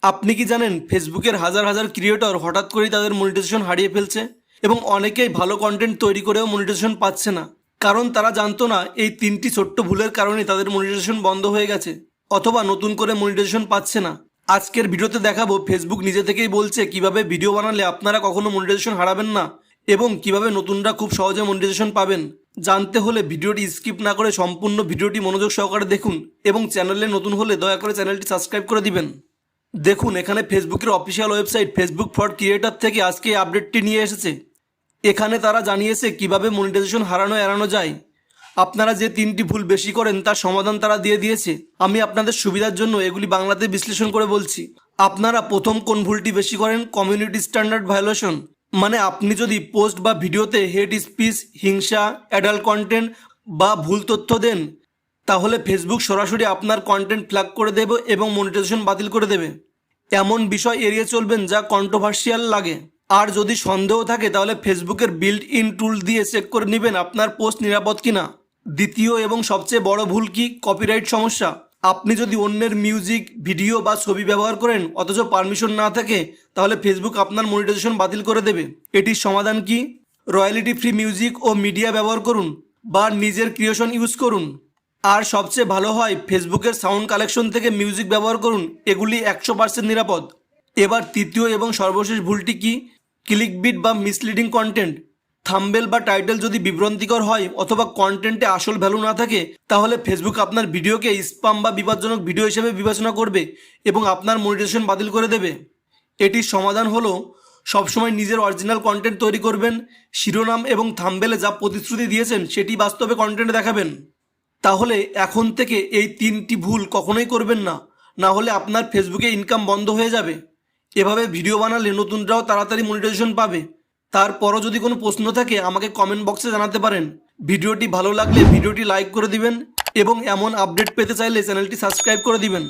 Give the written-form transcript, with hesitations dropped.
আপনি কি জানেন ফেসবুকের হাজার হাজার ক্রিয়েটর হঠাৎ করেই তাদের মনিটাইজেশন হারিয়ে ফেলছে এবং অনেকেই ভালো কন্টেন্ট তৈরি করেও মনিটাইজেশন পাচ্ছে না, কারণ তারা জানতো না এই তিনটি ছোট্ট ভুলের কারণে তাদের মনিটাইজেশন বন্ধ হয়ে গেছে অথবা নতুন করে মনিটাইজেশন পাচ্ছে না। আজকের ভিডিওতে দেখাবো ফেসবুক নিজে থেকেই বলছে কিভাবে ভিডিও বানালে আপনারা কখনো মনিটাইজেশন হারাবেন না এবং কিভাবে নতুনরা খুব সহজে মনিটাইজেশন পাবেন। জানতে হলে ভিডিওটি স্কিপ না করে সম্পূর্ণ ভিডিওটি মনোযোগ সহকারে দেখুন এবং চ্যানেলে নতুন হলে দয়া করে চ্যানেলটি সাবস্ক্রাইব করে দিবেন। দেখুন, এখানে ফেসবুকের official website Facebook for creator থেকে আজকে এই আপডেটটি নিয়ে এসেছে। এখানে তারা জানিয়েছে কিভাবে মনিটাইজেশন হারানো এড়ানো যায়। আপনারা যে তিনটি ভুল বেশি করেন তার সমাধান তারা দিয়ে দিয়েছে। আমি আপনাদের সুবিধার জন্য এগুলি বাংলাতে বিশ্লেষণ করে বলছি। আপনারা প্রথম কোন ভুলটি বেশি করেন? কমিউনিটি স্ট্যান্ডার্ড ভায়োলেশন, মানে আপনি যদি পোস্ট বা ভিডিওতে হেট স্পিচ, হিংসা, অ্যাডাল্ট কন্টেন্ট বা ভুল তথ্য দেন, তাহলে ফেসবুক সরাসরি আপনার কন্টেন্ট ফ্ল্যাগ করে দেবে এবং মনিটাইজেশন বাতিল করে দেবে। এমন বিষয় এড়িয়ে চলবেন যা কন্ট্রোভার্সিয়াল লাগে। আর যদি সন্দেহ থাকে তাহলে ফেসবুকের বিল্ট ইন টুল দিয়ে চেক করে নেবেন আপনার পোস্ট নিরাপদ কিনা। দ্বিতীয় এবং সবচেয়ে বড় ভুল কি? কপিরাইট সমস্যা। আপনি যদি অন্যের মিউজিক, ভিডিও বা ছবি ব্যবহার করেন অথচ পারমিশন না থাকে, তাহলে ফেসবুক আপনার মনিটাইজেশন বাতিল করে দেবে। এটির সমাধান কি? রয়্যালিটি ফ্রি মিউজিক ও মিডিয়া ব্যবহার করুন বা নিজের ক্রিয়েশন ইউজ করুন। আর সবচেয়ে ভালো হয় ফেসবুকের সাউন্ড কালেকশন থেকে মিউজিক ব্যবহার করুন, এগুলি 100% নিরাপদ। এবার তৃতীয় এবং সর্বশেষ ভুলটি কি? ক্লিকবিট বা মিসলিডিং কন্টেন্ট। থাম্বনেল বা টাইটেল যদি বিভ্রান্তিকর হয় অথবা কন্টেন্টে আসল ভ্যালু না থাকে, তাহলে ফেসবুক আপনার ভিডিওকে স্প্যাম বা বিপজ্জনক ভিডিও হিসেবে বিবেচনা করবে এবং আপনার মনিটাইজেশন বাতিল করে দেবে। এটির সমাধান হলো সবসময় নিজের অরিজিনাল কন্টেন্ট তৈরি করবেন। শিরোনাম এবং থাম্বনেলে যা প্রতিশ্রুতি দিয়েছেন সেটি বাস্তবে কন্টেন্ট দেখাবেন। তাহলে এখন থেকে এই তিনটি ভুল কখনোই করবেন না, না হলে আপনার ফেসবুকে ইনকাম বন্ধ হয়ে যাবে। এভাবে ভিডিও বানালে নতুনরাও তাড়াতাড়ি মনিটাইজেশন পাবে। তারপরও যদি কোনো প্রশ্ন থাকে আমাকে কমেন্ট বক্সে জানাতে পারেন। ভিডিওটি ভালো লাগলে ভিডিওটি লাইক করে দিবেন এবং এমন আপডেট পেতে চাইলে চ্যানেলটি সাবস্ক্রাইব করে দিবেন।